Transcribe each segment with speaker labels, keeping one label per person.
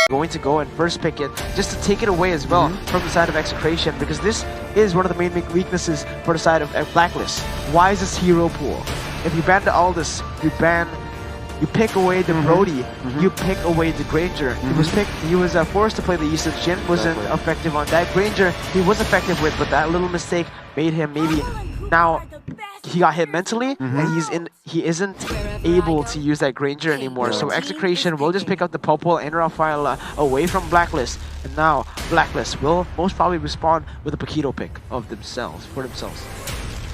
Speaker 1: going to go and first pick it just to take it away as well from the side of Execration, because this is one of the main weaknesses for the side of Blacklist. Why is this hero pool? If you ban the Aldous, you pick away the Brody, you pick away the Granger. He was forced to play the Easton. Jin wasn't effective on that. Granger he was effective with, but that little mistake made him maybe now he got hit mentally and he isn't able to use that Granger anymore. So Execration will just pick up the Popol and Rafaela away from Blacklist, and now Blacklist will most probably respond with a Paquito pick of themselves for themselves.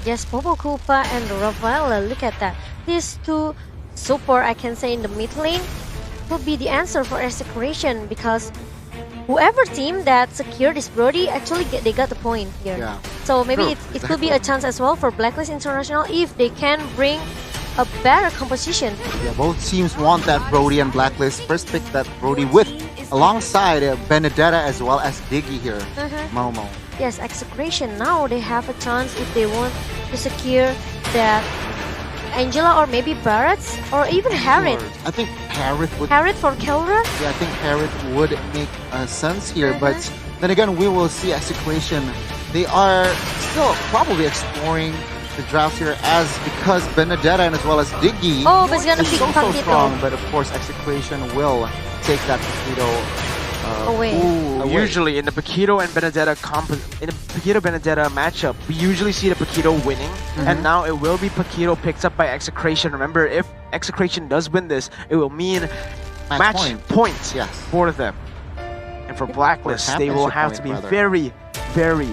Speaker 2: Yes, Popo Koopa and Rafaela, look at that. These two support, I can say, in the mid lane would be the answer for Execration, because whoever team that secured this Brody, actually they got the point here.
Speaker 3: Yeah.
Speaker 2: So maybe it could be a chance as well for Blacklist International if they can bring a better composition.
Speaker 3: Yeah, both teams want that Brody, and Blacklist first pick that Brody with alongside Benedetta as well as Diggy here. Momo.
Speaker 2: Yes, Execration now they have a chance if they want to secure that Angela or maybe Barrett's or even Harriet.
Speaker 3: I think Harriet would.
Speaker 2: Harriet for Kelra?
Speaker 3: Yeah, I think Harriet would make sense here, but then again, we will see Execration. They are still probably exploring the drafts here, as because Benedetta and as well as Diggy
Speaker 2: but it's gonna
Speaker 3: is
Speaker 2: pick
Speaker 3: so
Speaker 2: Paquito.
Speaker 3: strong, but of course Execration will take that Paquito
Speaker 2: away.
Speaker 1: Usually in the Paquito and Benedetta Benedetta matchup, we usually see the Paquito winning, and now it will be Paquito picked up by Execration. Remember, if Execration does win this, it will mean match points for them. And for Blacklist, they will have to be very, very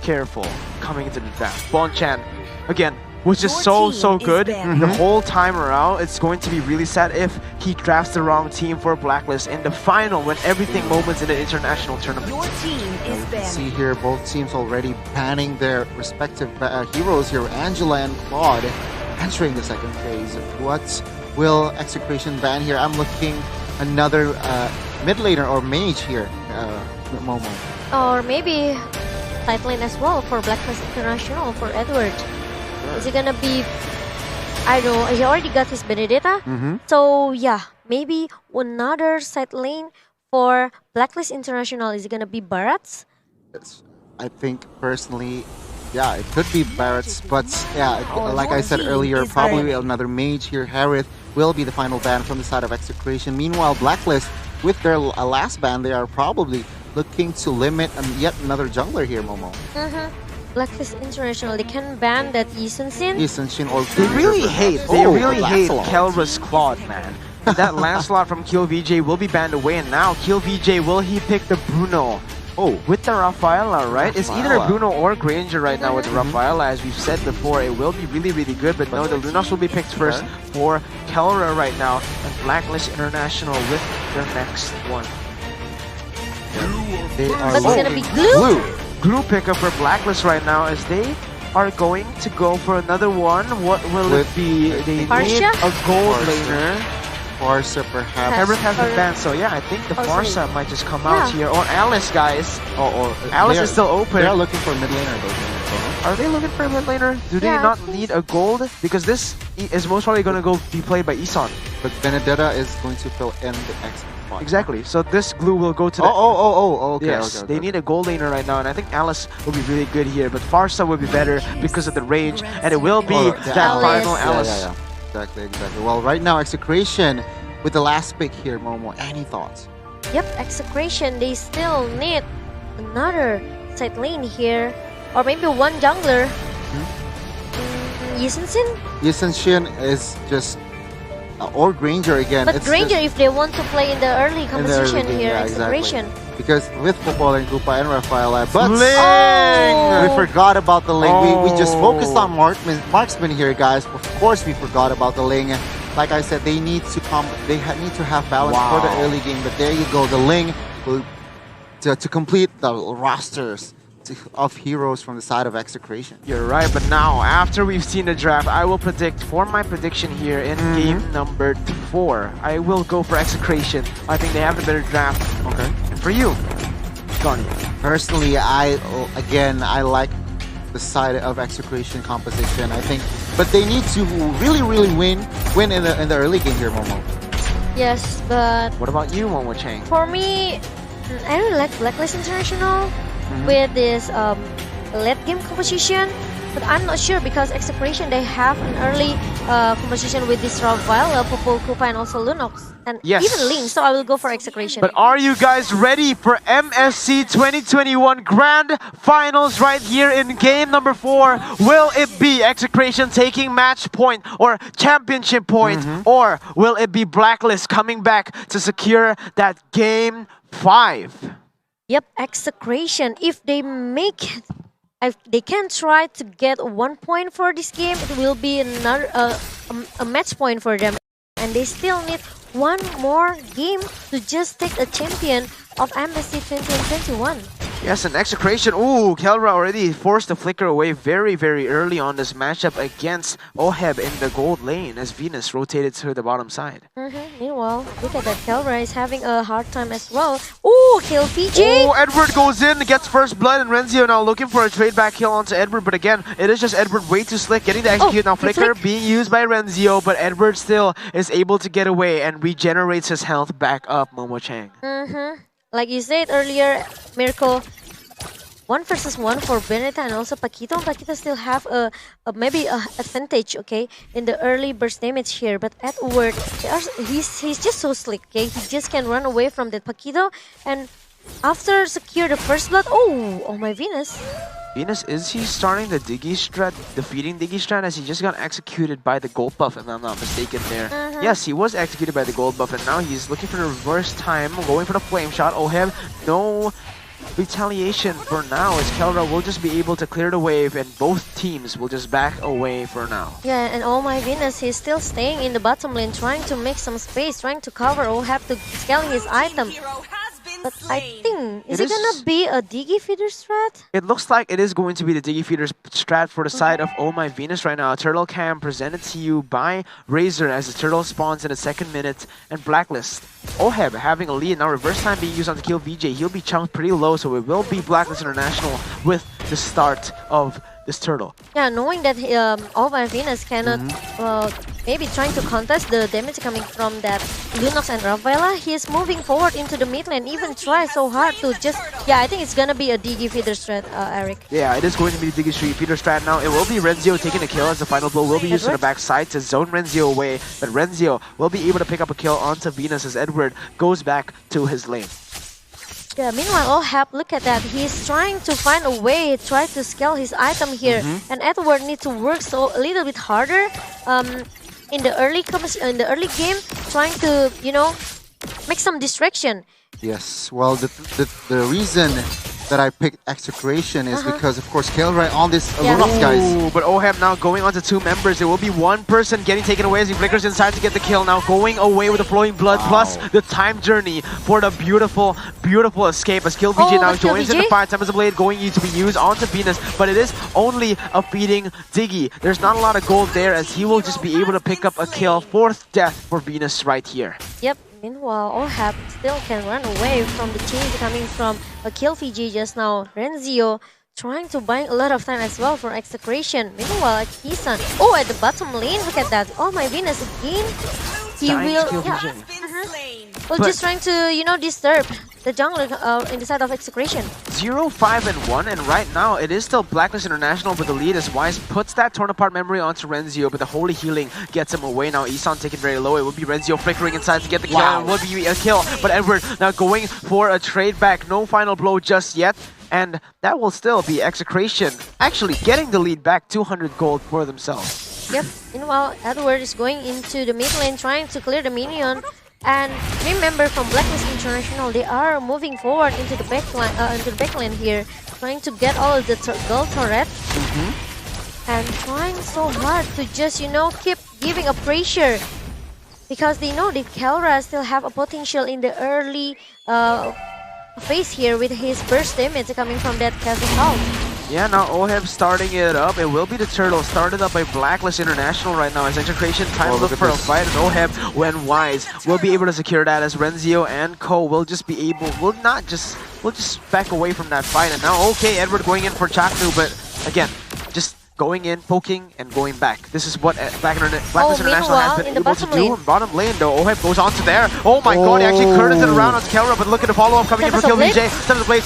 Speaker 1: careful coming into the draft. Bonchan, again, was just so good the whole time around. It's going to be really sad if he drafts the wrong team for Blacklist in the final when everything moments in the international tournament.
Speaker 4: Your team is banned.
Speaker 3: See here, both teams already banning their respective heroes here. Angela and Claude entering the second phase. What will Execration ban here? I'm looking another mid laner or mage here, Momo.
Speaker 2: Or maybe side lane as well for Blacklist International for Edward. Is it gonna be, I don't know, he already got his Benedetta. So yeah, maybe another side lane for Blacklist International. Is it gonna be Barrett's?
Speaker 3: Yes. I think personally, yeah, it could be Barrett's, but yeah, like I said earlier, probably another mage here. Harriet will be the final ban from the side of Execration. Meanwhile, Blacklist, with their last ban, they are probably looking to limit yet another jungler here, Momo.
Speaker 2: Blacklist International, they can ban that Yisun-Sin.
Speaker 3: Or
Speaker 1: They really hate Kelra's Claude, man. That Lancelot from Kill VJ will be banned away, and now Kill VJ, will he pick the Bruno? With the Rafaela, right? It's either Bruno or Granger right now with the Rafaela. As we've said before, it will be really, really good, but no, the Lunas will be picked first for Kelra right now, and Blacklist International with their next one.
Speaker 2: But it's gonna be Glue.
Speaker 1: Glue pickup for Blacklist right now, as they are going to go for another one. What will it be? They need a gold laner.
Speaker 3: Farsa perhaps.
Speaker 1: Everett has been banned, so yeah, I think the Farsa might just come out here. Or Alice, guys. Alice is still open.
Speaker 3: They're looking for mid laner though.
Speaker 1: Are they looking for a mid laner? Do they not need a gold? Because this is most probably going to go be played by Isan.
Speaker 3: But Benedetta is going to fill in the X.
Speaker 1: Exactly. So this Glue will go to the...
Speaker 3: Okay.
Speaker 1: Yes, they need a gold laner right now, and I think Alice will be really good here, but Farsa will be better because of the range, and it will be that final Alice.
Speaker 3: Yeah. Exactly. Well, right now, Execration with the last pick here, Momo. Any thoughts?
Speaker 2: Yep, Execration, they still need another side lane here, or maybe one jungler. Yisun-Sin?
Speaker 3: Yisun-Sin is just... or Granger again.
Speaker 2: But Granger, if they want to play in the early composition here, Execration.
Speaker 3: Exactly. Because with Popol and Koopa and Rafaela, but we forgot about the lane. We just focused on marksman here, guys. Of course, we forgot about the lane. Like I said, they need to need to have balance for the early game. But there you go, the lane will to complete the rosters of heroes from the side of Execration.
Speaker 1: You're right, but now after we've seen the draft, I will predict for my prediction here in game number 4. I will go for Execration. I think they have the better draft.
Speaker 3: Okay.
Speaker 1: And for you, Johnny.
Speaker 3: Personally, I like the side of Execration composition. I think, but they need to really win in the early game here, Momo.
Speaker 2: Yes, but
Speaker 1: What about you, Momo Chang?
Speaker 2: for me, I really like Blacklist International with this late game composition. But I'm not sure because Execration, they have an early composition with this Ravile, Popol Kupa, and also Lunox. And
Speaker 1: Yes.
Speaker 2: even Link, so I will go for Execration.
Speaker 1: But are you guys ready for MSC 2021 Grand Finals right here in game number 4? Will it be Execration taking match point or championship point? Or will it be Blacklist coming back to secure that game 5?
Speaker 2: Yep, Execration. If they make it, if they can try to get 1 point for this game, it will be another a match point for them. And they still need one more game to just take a champion of MSC 2021.
Speaker 1: Yes, and Execration. Ooh, Kelra already forced the flicker away very, very early on this matchup against Oheb in the gold lane as Venus rotated to the bottom side.
Speaker 2: Meanwhile, look at that. Kelra is having a hard time as well. Ooh, kill PJ!
Speaker 1: Oh, Edward goes in, gets first blood, and Renzio now looking for a trade back kill onto Edward. But again, it is just Edward way too slick, getting the execute. Now Flicker being used by Renzio, but Edward still is able to get away and regenerates his health back up, Momo Chang.
Speaker 2: Like you said earlier, Mirko, 1 versus 1 for Beneta and also Paquito. Paquito still have maybe a advantage, okay, in the early burst damage here. But Edward, he's just so slick, okay. He just can run away from that Paquito, and after secure the first blood, oh my Venus.
Speaker 1: Venus, is he starting the Diggy strat, defeating Diggy strat, as he just got executed by the gold buff, if I'm not mistaken there? Yes, he was executed by the gold buff, and now he's looking for the reverse time, going for the flame shot. Oheb, no retaliation for now, as Kelra will just be able to clear the wave, and both teams will just back away for now.
Speaker 2: Yeah, and oh my Venus, he's still staying in the bottom lane, trying to make some space, trying to cover Oheb to scaling his item. But I think, is it gonna be a Diggy feeder strat?
Speaker 1: It looks like it is going to be the Diggy feeder strat for the side of Oh My Venus right now. A turtle cam presented to you by Razor as the turtle spawns in the 2nd minute, and Blacklist. Oheb having a lead now, reverse time being used on to kill VJ. He'll be chunked pretty low, so it will be Blacklist International with the start of this turtle.
Speaker 2: Yeah, knowing that Oh My Venus cannot maybe trying to contest the damage coming from that Lunox and Ravela, he is moving forward into the mid lane, even try so hard to just... Yeah, I think it's gonna be a Diggy feeder strat, Eric.
Speaker 1: Yeah, it is going to be the Diggy feeder strat now. It will be Renzio taking the kill as the final blow will be used on the backside to zone Renzio away, but Renzio will be able to pick up a kill onto Venus as Edward goes back to his lane.
Speaker 2: Yeah, meanwhile, Oheb, look at that. He's trying to find a way, try to scale his item here. And Edward needs to work so a little bit harder in the early game, trying to, you know, make some distraction.
Speaker 3: Yes, well, the reason that I picked Execration is because, of course, Kelra on this Lunox, guys.
Speaker 1: Ooh, but Oheb now going on to 2 members. There will be 1 person getting taken away as he flickers inside to get the kill. Now going away with the flowing blood plus the time journey for the beautiful, beautiful escape as Kill VJ now joins in the fight. Time as a blade going to be used onto Venus, but it is only a feeding Diggy. There's not a lot of gold there as he will just be able to pick up a kill. 4th death for Venus right here.
Speaker 2: Yep. Meanwhile, Oheb still can run away from the change coming from a kill VG just now. Renzio trying to buy a lot of time as well for Execration. Meanwhile, Kisan, at the bottom lane, look at that. Oh my Venus again. He will, well, just trying to, you know, disturb the jungler in the side of Execration.
Speaker 1: 0, 5, and 1, and right now it is still Blacklist International with the lead as Wise puts that torn apart memory onto Renzio, but the holy healing gets him away. Now Isan taken very low. It will be Renzio flickering inside to get the kill. It will be a kill, but Edward now going for a trade back. No final blow just yet, and that will still be Execration actually getting the lead back, 200 gold for themselves.
Speaker 2: Yep. Meanwhile, Edward is going into the mid lane trying to clear the minion. And remember, from Blacklist International, they are moving forward into the backline here, trying to get all of the gold turret, and trying so hard to just, you know, keep giving a pressure, because they know that Kelra still have a potential in the early phase here with his burst damage coming from that Castle House.
Speaker 1: Yeah, now Oheb starting it up. It will be the turtle started up by Blacklist International right now as Execration time to look for a fight, and Oheb, when Wise, will be able to secure that as Renzio and Co will just be able, will just back away from that fight. And now, okay, Edward going in for Chaknu, but again, just going in, poking, and going back. This is what Blacklist International has been
Speaker 2: in the
Speaker 1: able to
Speaker 2: bottom
Speaker 1: do.
Speaker 2: lane.
Speaker 1: In bottom lane, though, OHEB goes on to there. Oh my god, he actually curves it around on Kelra, but look at the follow-up coming in for Kill VJ. Center of the place,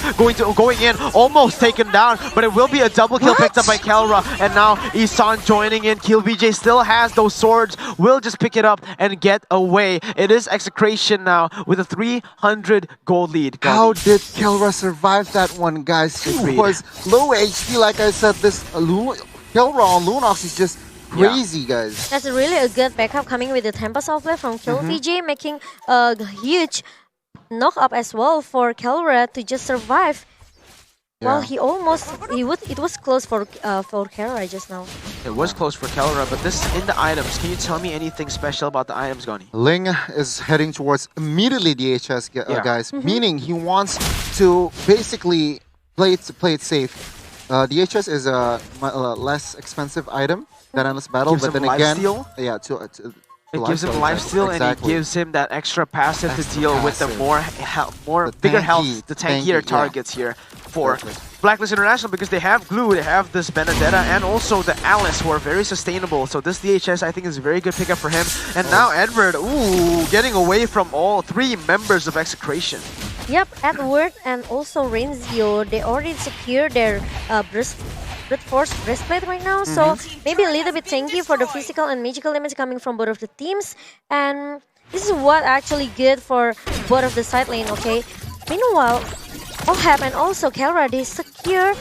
Speaker 1: going in, almost taken down, but it will be a double kill picked up by Kelra. And now Isan joining in. Kill VJ still has those swords, will just pick it up and get away. It is Execration now with a 300 gold lead.
Speaker 3: How did Kelra survive that one, guys? He was low HP, like I said. This Kelra on Lunox is just crazy, guys.
Speaker 2: That's really a good backup coming with the Tempest Outlet from Kill VJ, making a huge knock up as well for Kelra to just survive. Well, it was close for Kelra just now.
Speaker 1: It was close for Kelra, but this in the items. Can you tell me anything special about the items, Goni?
Speaker 3: Ling is heading towards immediately DHS, guys, meaning he wants to basically play it safe. DHS is a less expensive item than Endless Battle, but then again,
Speaker 1: it gives him lifesteal, and it gives him that extra passive to deal with the bigger health, the tankier targets here for Blacklist International, because they have Glue, they have this Benedetta, and also the Alice, who are very sustainable. So this DHS, I think, is a very good pickup for him. And now Edward, getting away from all three members of Execration.
Speaker 2: Yep, Edward and also Renzio, they already secured their brute force breastplate right now, so maybe a little bit tanky for the physical and magical damage coming from both of the teams. And this is what actually good for both of the side lane, okay? Meanwhile, OHEB and also Kelra, they secure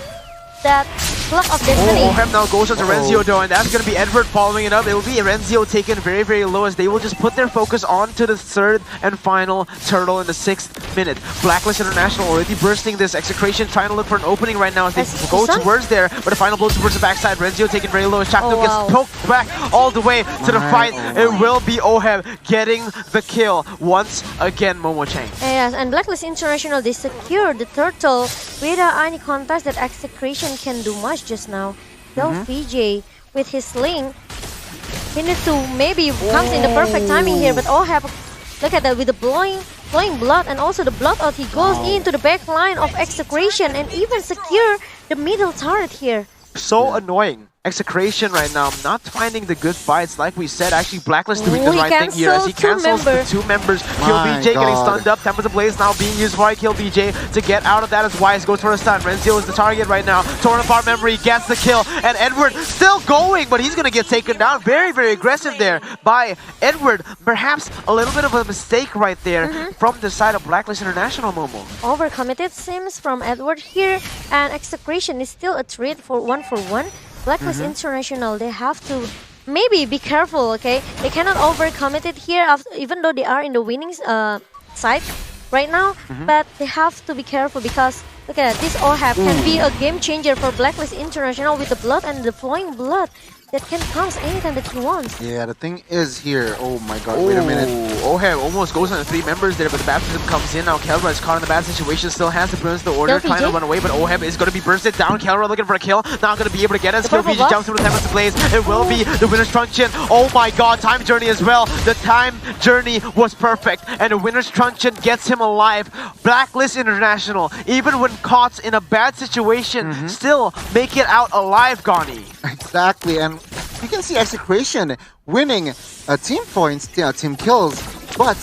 Speaker 2: that Block of Destiny.
Speaker 1: OHEB now goes on to Renzio though, and that's going to be Edward following it up. It will be Renzio taken very, very low, as they will just put their focus onto the third and final turtle in the 6th minute. Blacklist International already bursting this. Execration trying to look for an opening right now as they go towards there, but a final blow towards the backside. Renzio taken very low. Shakto gets poked back all the way to the fight. It will be OHEB getting the kill once again, Momo Chang.
Speaker 2: Yes, and Blacklist International, they secured the turtle without any contest that Execration can do much just now. Kill VJ with his sling. He needs to maybe comes in the perfect timing here, but OHEB, look at that, with the blowing blood and also the blood out, he goes into the back line of Execration and even secure the middle turret here.
Speaker 1: So annoying. Execration right now not finding the good fights. Like we said, actually Blacklist doing the right thing here as he cancels the two members. Kill VJ getting stunned up. Tempest Ablaze now being used by Kill VJ to get out of that as Wise goes for a stun. Renzio is the target right now. Torn apart memory gets the kill, and Edward still going, but he's gonna get taken down. Very, very aggressive there by Edward. Perhaps a little bit of a mistake right there from the side of Blacklist International, Momo.
Speaker 2: Overcommitted sims from Edward here, and Execration is still a threat for 1-for-1. Blacklist International, they have to maybe be careful, okay? They cannot overcommit it here, even though they are in the winning side right now. But they have to be careful because, look at that, this OHEB can be a game changer for Blacklist International with the blood and the flowing blood that can come anytime that he wants.
Speaker 3: Yeah, the thing is here, oh my god, wait a minute.
Speaker 1: OHEB almost goes on the 3 members there, but the baptism comes in. Now Kelra is caught in a bad situation, still has to burn the order, trying to run away, but OHEB is going to be bursted down. Kelra looking for a kill, not going to be able to get it. Kill VJ jumps through the Tempest Blaze. It will be the winner's truncheon. Oh my god, time journey as well. The time journey was perfect, and the winner's truncheon gets him alive. Blacklist International, even when caught in a bad situation, still make it out alive, Gani.
Speaker 3: Exactly, and you can see Execration winning team points, team kills, but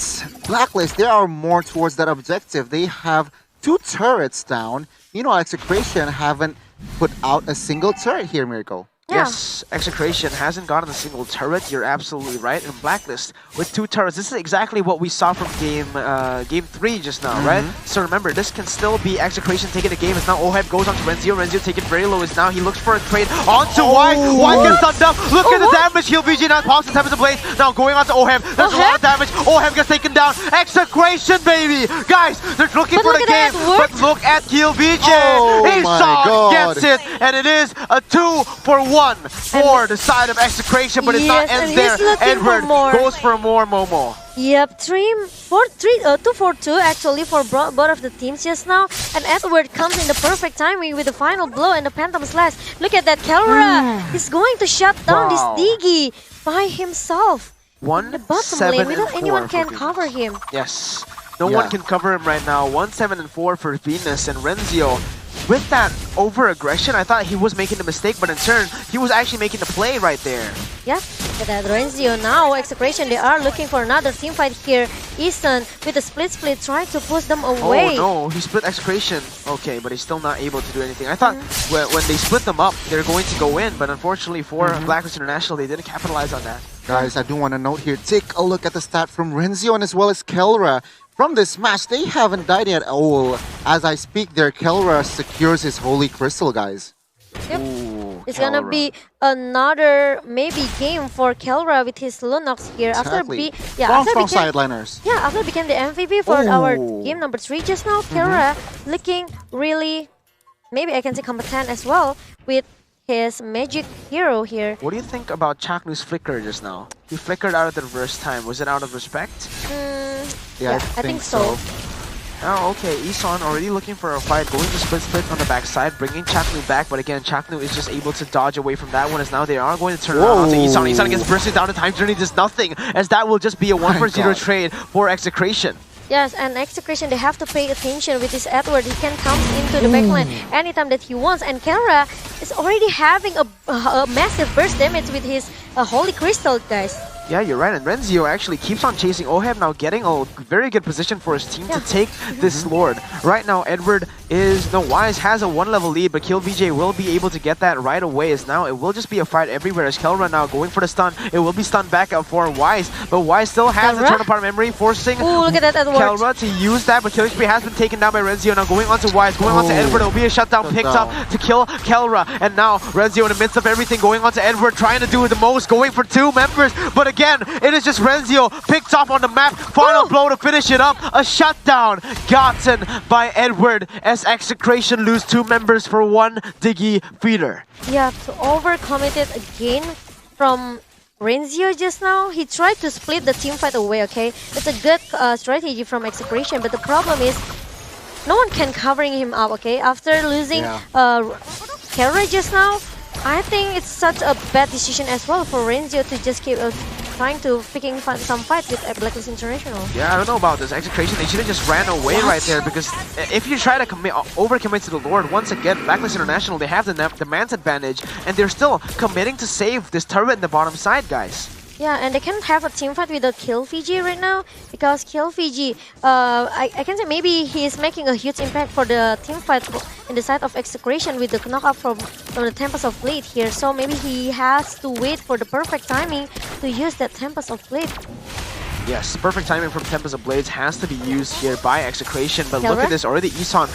Speaker 3: Blacklist, they are more towards that objective. They have 2 turrets down. You know, Execration haven't put out a single turret here, Miracle.
Speaker 1: Yes, Execration hasn't gotten a single turret. You're absolutely right. And Blacklist with 2 turrets. This is exactly what we saw from game 3 just now, right? So remember, this can still be Execration taking the game. As now OHEB goes on to Renzio. Renzio taken very low. As now he looks for a trade onto Wise. Wise gets stunned up. Look at the damage. Kill VJ now pops the Tempest Blaze. Now going on to OHEB. There's a lot of damage. OHEB gets taken down. Execration, baby! Guys, they're looking for the game. But look at Kill VJ. Isan gets it. And it is a 2-for-1. For the side of Execration, but it's not ends there. Edward goes for more, Momo.
Speaker 2: Yep, 2-for-2 actually for both of the teams just now. And Edward comes in the perfect timing with the final blow and the Phantom Slash. Look at that, Kelra is going to shut down this Diggy by himself. In the bottom lane, without anyone can cover him.
Speaker 1: Yes, no one can cover him right now. 1-7-4 for Venus, and Renzio with that over-aggression, I thought he was making the mistake, but in turn, he was actually making the play right there.
Speaker 2: Yeah, but at Renzio now, Execration, they are looking for another team fight here. Easton with the split trying to push them away.
Speaker 1: Oh no, he split Execration. Okay, but he's still not able to do anything. I thought when they split them up, they're going to go in, but unfortunately for Blacklist International, they didn't capitalize on that.
Speaker 3: Guys, I do want to note here, take a look at the stat from Renzion as well as Kelra. From this match, they haven't died yet. Oh, as I speak there, Kelra secures his Holy Crystal, guys.
Speaker 2: Yep.
Speaker 1: Ooh,
Speaker 2: It's gonna be another maybe game for Kelra with his Lunox here.
Speaker 3: Exactly.
Speaker 2: After
Speaker 3: From
Speaker 2: became,
Speaker 3: sideliners.
Speaker 2: yeah, after became the MVP for our game number 3 just now, Kelra looking really, maybe I can say competent as well with his magic hero here.
Speaker 1: What do you think about Chaknu's flicker just now? He flickered out at the reverse time. Was it out of respect?
Speaker 2: Yeah, I think so.
Speaker 1: Oh, okay. Isan already looking for a fight, going to split on the backside, bringing Chaknu back, but again, Chaknu is just able to dodge away from that one, as now they are going to turn around onto Isan. Isan gets bursted down the time journey, does nothing, as that will just be a 1-for-0 trade for Execration.
Speaker 2: Yes, and Execration, they have to pay attention with this Edward. He can come into the backline anytime that he wants, and Kelra is already having a massive burst damage with his Holy Crystal, guys.
Speaker 1: Yeah, you're right, and Renzio actually keeps on chasing Oheb, now getting a very good position for his team to take this Lord. Right now, Edward Wise has a 1-level lead, but Kill VJ will be able to get that right away, as now it will just be a fight everywhere, as Kelra now going for the stun. It will be stunned back up for Wise, but Wise still has the turn apart memory, forcing
Speaker 2: look at that,
Speaker 1: Kelra to use that, but Kill HP has been taken down by Renzio, now going on to Wise, going on to Edward. It will be a shutdown picked up to kill Kelra, and now Renzio in the midst of everything, going on to Edward, trying to do the most, going for 2 members, but again, it is just Renzio picked up on the map. Final blow to finish it up. A shutdown gotten by Edward as Execration lose 2 members for 1 Diggy feeder.
Speaker 2: Yeah, to overcommit it again from Renzio just now. He tried to split the team fight away, okay? It's a good strategy from Execration, but the problem is no one can covering him up, okay? After losing Kelra just now, I think it's such a bad decision as well for Renzio to just keep trying to picking some fight with Blacklist International.
Speaker 1: Yeah, I don't know about this. Execration, they should have just ran away right there, because if you try to overcommit to the Lord, once again, Blacklist International, they have the man's advantage, and they're still committing to save this turret in the bottom side, guys.
Speaker 2: Yeah, and they can't have a team fight with the Kill Fiji right now, because Kill Fiji, I can say maybe he is making a huge impact for the team fight in the side of Execration with the knockout from the Tempest of Blade here. So maybe he has to wait for the perfect timing to use that Tempest of Blade.
Speaker 1: Yes, perfect timing from Tempest of Blades has to be used here by Execration, but look at this, already Isan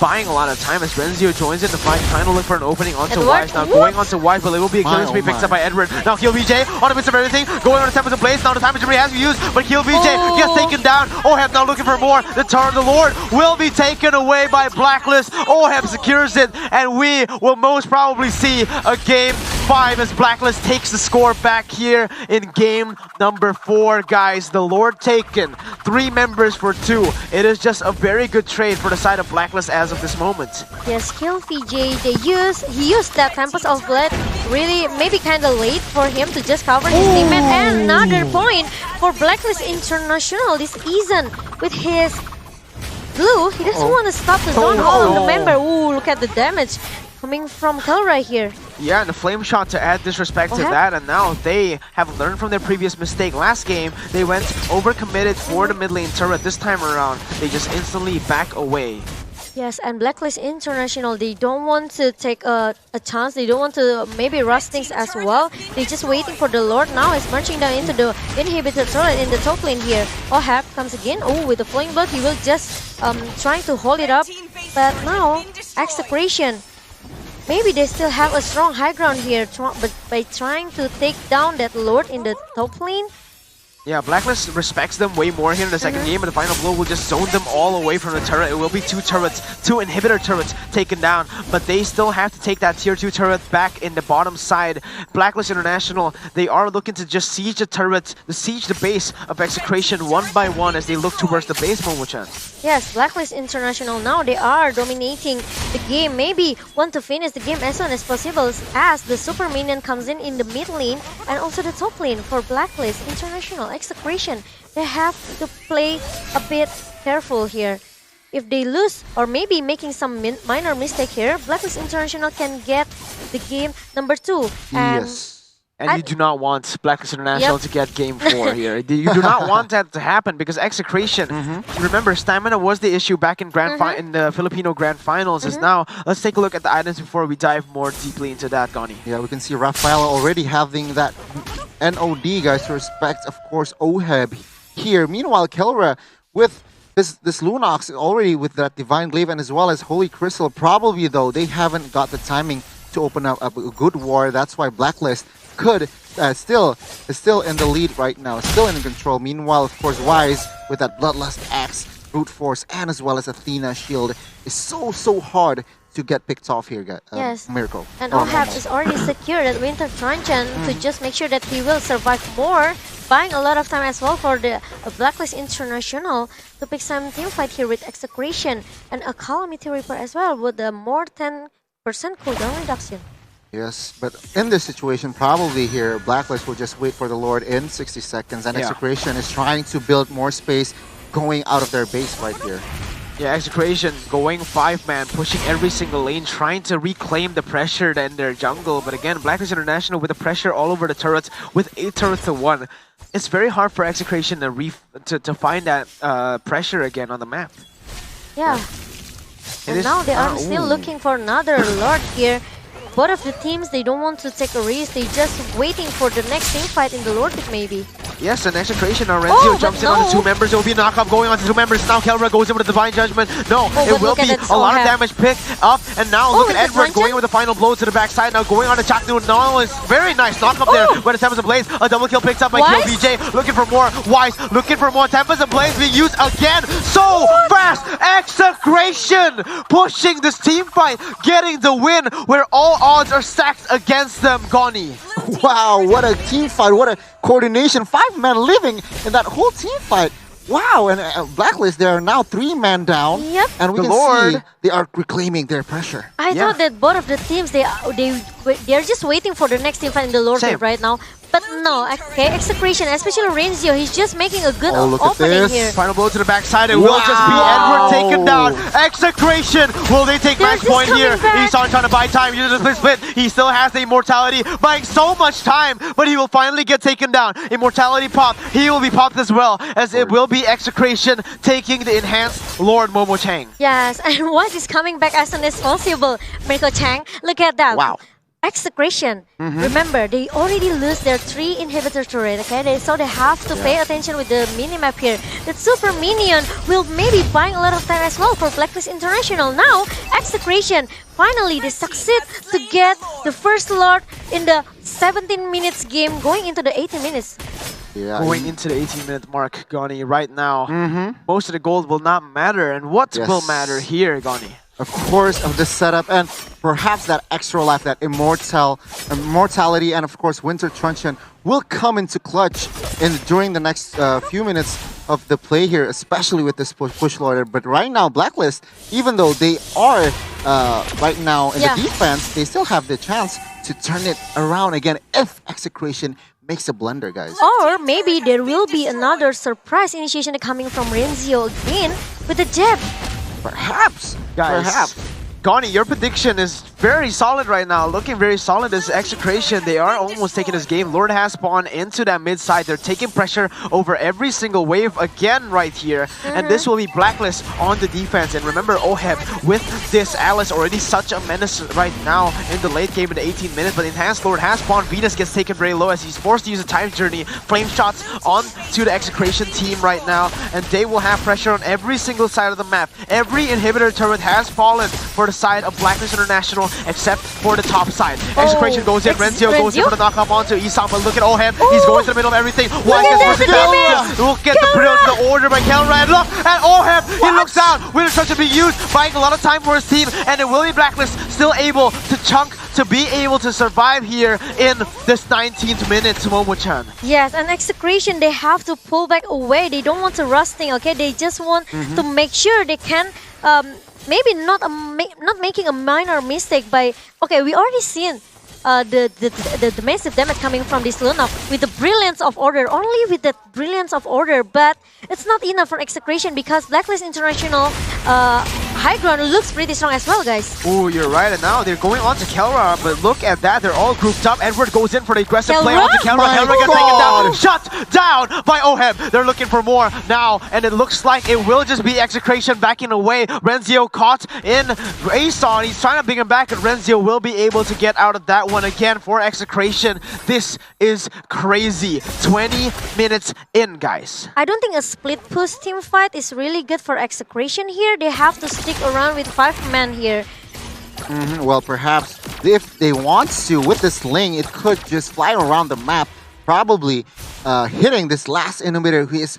Speaker 1: buying a lot of time as Renzio joins in the fight, trying to look for an opening onto Wise. Now going onto Wise, but it will be a killing spree picked up by Edward. Now Kill VJ on the midst of everything, going on the Tempest of Blades. Now the time memory has to be used, but Kill VJ gets taken down. Oheb now looking for more. The Tower of the Lord will be taken away by Blacklist. Oheb secures it, and we will most probably see a game 5 as Blacklist takes the score back here in game number 4, guys. The Lord taken, 3 members for 2. It is just a very good trade for the side of Blacklist as of this moment.
Speaker 2: Yes, Kill VJ, he used that Tempest of Blood really maybe kind of late for him to just cover his teammate. And another point for Blacklist International, this Eason with his blue, he doesn't want to stop the zone hole of the member. Ooh, look at the damage coming from Kelra here.
Speaker 1: Yeah, and the flame shot to add disrespect to that, and now they have learned from their previous mistake. Last game, they went overcommitted for the mid lane turret. This time around, they just instantly back away.
Speaker 2: Yes, and Blacklist International, they don't want to take a chance. They don't want to maybe rush things as well. They're just waiting for the Lord now. Is marching down into the inhibitor turret in the top lane here. Oheb comes again. Oh, with the flowing blood, he will just trying to hold it up. But now, Execration, maybe they still have a strong high ground here, but by trying to take down that Lord in the top lane.
Speaker 1: Yeah, Blacklist respects them way more here in the second game, but the final blow will just zone them all away from the turret. It will be 2 turrets, 2 inhibitor turrets taken down, but they still have to take that tier 2 turret back in the bottom side. Blacklist International, they are looking to just siege the turret, siege the base of Execration 1 by 1 as they look towards the base, Momo-chan.
Speaker 2: Yes, Blacklist International now, they are dominating the game. Maybe want to finish the game as soon as possible as the super minion comes in the mid lane and also the top lane for Blacklist International. Execration, they have to play a bit careful here if they lose or maybe making some minor mistake here, Blacklist International can get the game number 2. And
Speaker 3: Yes.
Speaker 1: And you do not want Blacklist International to get game 4 here. You do not want that to happen because Execration, remember, stamina was the issue back in in the Filipino Grand Finals. Is now, let's take a look at the items before we dive more deeply into that, Goni.
Speaker 3: Yeah, we can see Rafaela already having that NOD, guys, to respect, of course, OHEB here. Meanwhile, Kelra with this Lunox already with that Divine Glaive and as well as Holy Crystal. Probably, though, they haven't got the timing to open up a good war. That's why Blacklist could still in the lead right now, still in control. Meanwhile, of course, Wise with that Bloodlust Axe, Brute Force, and as well as Athena Shield is so hard to get picked off here, guys.
Speaker 2: Yes.
Speaker 3: Miracle.
Speaker 2: And OHEB is already secured at Winter Truncheon to just make sure that he will survive more, buying a lot of time as well for the Blacklist International to pick some team fight here with Execration and a Calamity Reaper as well with a more 10% cooldown reduction.
Speaker 3: Yes, but in this situation, probably here, Blacklist will just wait for the Lord in 60 seconds, and Execration is trying to build more space going out of their base right here.
Speaker 1: Yeah, Execration going 5-man, pushing every single lane, trying to reclaim the pressure in their jungle. But again, Blacklist International with the pressure all over the turrets, with 8 turrets to 1. It's very hard for Execration to find that pressure again on the map.
Speaker 2: Yeah. And now they are still looking for another Lord here. Both of the teams, they don't want to take a risk. They're just waiting for the next team fight in the Lord pick, maybe.
Speaker 1: Yes, and Execration now. Renzio jumps in on the 2 members. It will be a knockoff going on to 2 members. Now Kelra goes in with the Divine Judgment. No, it will be a lot of damage picked up. And now look at Edward going with the final blow to the backside. Now going on to Chaknu. No, it's very nice knockup there. With the Tempest of Blaze, a double kill picked up by KillBJ. Looking for more. Wise looking for more. Tempest of Blaze being used again. So fast. Execration pushing this team fight, getting the win where all odds are stacked against them, Goni.
Speaker 3: Wow, what a team fight, what a coordination. 5-man living in that whole team fight. Wow, and Blacklist, they are now 3-man down.
Speaker 2: Yep.
Speaker 3: And we can see they are reclaiming their pressure.
Speaker 2: I thought that both of the teams, they're just waiting for the next team fight in the Lord pick right now. But no, okay, Execration, especially Renzio, he's just making a good opening here.
Speaker 1: Final blow to the backside, it will just be Edward taken down. Execration, will they take match point here? Isan trying to buy time, uses the split. He still has the Immortality, buying so much time, but he will finally get taken down. Immortality pop, he will be popped as well, as it will be Execration taking the enhanced Lord Momo Chang.
Speaker 2: Yes, and Wise is coming back as soon as possible. Mirko Chang, look at that.
Speaker 3: Wow.
Speaker 2: Execration. Remember, they already lose their 3 inhibitor turret, okay? So they have to pay attention with the minimap here. That super minion will maybe buying a lot of time as well for Blacklist International. Now, Execration, finally they succeed to get the first Lord in the 17 minutes game going into the 18 minutes.
Speaker 3: Yeah,
Speaker 1: going into the 18-minute mark, Goni, right now. Most of the gold will not matter. And what will matter here, Goni?
Speaker 3: Of course, of the setup and perhaps that extra life, that immortality, and of course Winter Truncheon will come into clutch during the next few minutes of the play here, especially with this push Lord. But right now, Blacklist, even though they are right now in the defense, they still have the chance to turn it around again if Execration makes a blunder, guys.
Speaker 2: Or maybe there will be another surprise initiation coming from Renzio again with the jab.
Speaker 3: Perhaps.
Speaker 1: Guys,
Speaker 3: Perhaps.
Speaker 1: Goni, your prediction is very solid right now. Looking very solid as Execration. They are almost taking this game. Lord has spawned into that mid side. They're taking pressure over every single wave again right here. And this will be Blacklist on the defense. And remember, OHEB with this Alice already such a menace right now in the late game in the 18 minutes. But Enhanced Lord has spawned. Venus gets taken very low as he's forced to use a time journey. Flame shots on to the Execration team right now. And they will have pressure on every single side of the map. Every inhibitor turret has fallen for the side of Blacklist International, except for the top side. Execration goes in, Renzio goes in for the knockup onto Isan, but look at OHEB, he's going to the middle of everything. Wise gets versatility. Look at the order by Kelra, and look at OHEB, he looks down. Winter Truncheon to be used, buying a lot of time for his team, and it will be Blacklist still able to chunk to be able to survive here in this 19th minute, Momo-chan.
Speaker 2: Yes, and Execration, they have to pull back away. They don't want to rush things, okay? They just want to make sure they can maybe not making a minor mistake by... Okay, we already seen the massive damage coming from this Luna with the brilliance of order, only with that brilliance of order, but it's not enough for Execration because Blacklist International high ground looks pretty strong as well, guys.
Speaker 1: Oh, you're right, and now they're going on to Kelra, but look at that, they're all grouped up. Edward goes in for the aggressive play onto Kelra. Kelra gets taken down, shut down by Oheb. They're looking for more now, and it looks like it will just be Execration backing away. Renzio caught in Ason, he's trying to bring him back, and Renzio will be able to get out of that one again for Execration. This is crazy. 20 minutes in, guys.
Speaker 2: I don't think a split push team fight is really good for Execration here. They have to stick around with 5 men here.
Speaker 3: Well, perhaps if they want to, with this Ling, it could just fly around the map, probably hitting this last inhibitor who is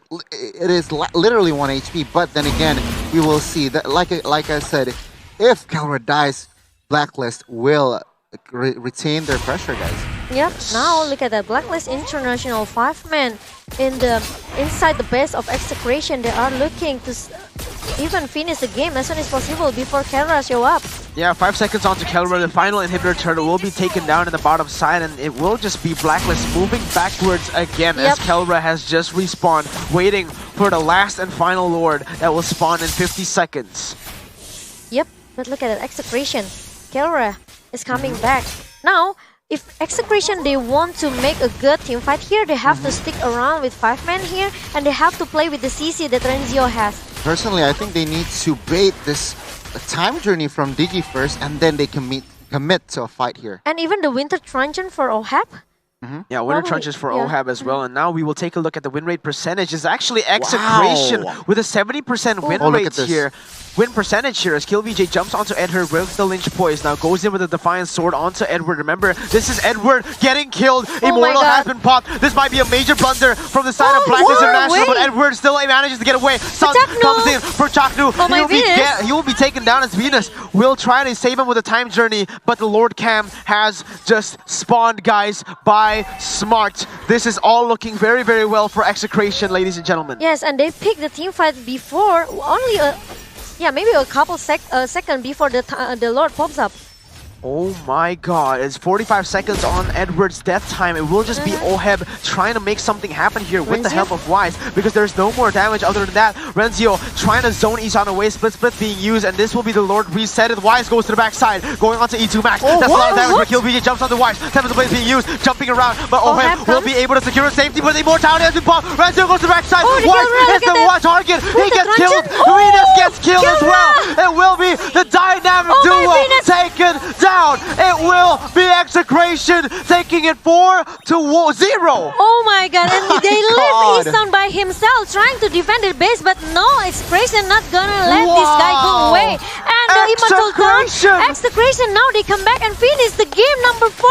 Speaker 3: literally 1 HP. But then again, we will see that, like I said, if Kelra dies, Blacklist will retain their pressure, guys.
Speaker 2: Yep, now look at that. Blacklist International 5 men inside the base of Execration. They are looking to even finish the game as soon as possible before Kelra show up.
Speaker 1: Yeah, 5 seconds onto Kelra. The final inhibitor turtle will be taken down in the bottom side, and it will just be Blacklist moving backwards again as Kelra has just respawned, waiting for the last and final Lord that will spawn in 50 seconds.
Speaker 2: Yep, but look at that. Execration. Kelra is coming back. Now, if Execration, they want to make a good team fight here, they have to stick around with 5 men here, and they have to play with the CC that Renzio has.
Speaker 3: Personally, I think they need to bait this time journey from Digi first, and then they can commit to a fight here.
Speaker 2: And even the Winter Truncheon for Oheb.
Speaker 1: Yeah, Winter Truncheons for Oheb as well. And now we will take a look at the win rate percentage. It's actually Execration with a 70% win rate here. Win percentage here as KillVJ jumps onto Edward with the Lynch Poise. Now goes in with a Defiant Sword onto Edward. Remember, this is Edward getting killed. Immortal has been popped. This might be a major blunder from the side of Blacklist International, but Edward still manages to get away. Sun comes in for Chaknu. He will be taken down as Venus will try to save him with a time journey, but the Lord Cam has just spawned, guys, by Smart. This is all looking very, very well for Execration, ladies and gentlemen.
Speaker 2: Yes, and they picked the team fight before only maybe a couple seconds before the Lord pops up.
Speaker 1: Oh my god, it's 45 seconds on Edward's death time. It will just be Oheb trying to make something happen here with the help of Wise, because there's no more damage other than that. Renzio trying to zone Isan away, split being used, and this will be the Lord resetted. Wise goes to the backside, going on to E2 Max. That's a lot of damage, but KillVJ jumps onto Wise. Time of the blade being used, jumping around, but Oheb will be able to secure safety, but the immortality has been popped. Renzio goes to the backside, Wise hits the target, he gets killed, Venus gets killed as well. It will be the dynamic duo taken down. It will be Execration taking it 4-0.
Speaker 2: Oh my god, and they left Isan by himself trying to defend the base, but no, Execration not gonna let this guy go away. And the Immortal down. Execration now they come back and finish the game number 4.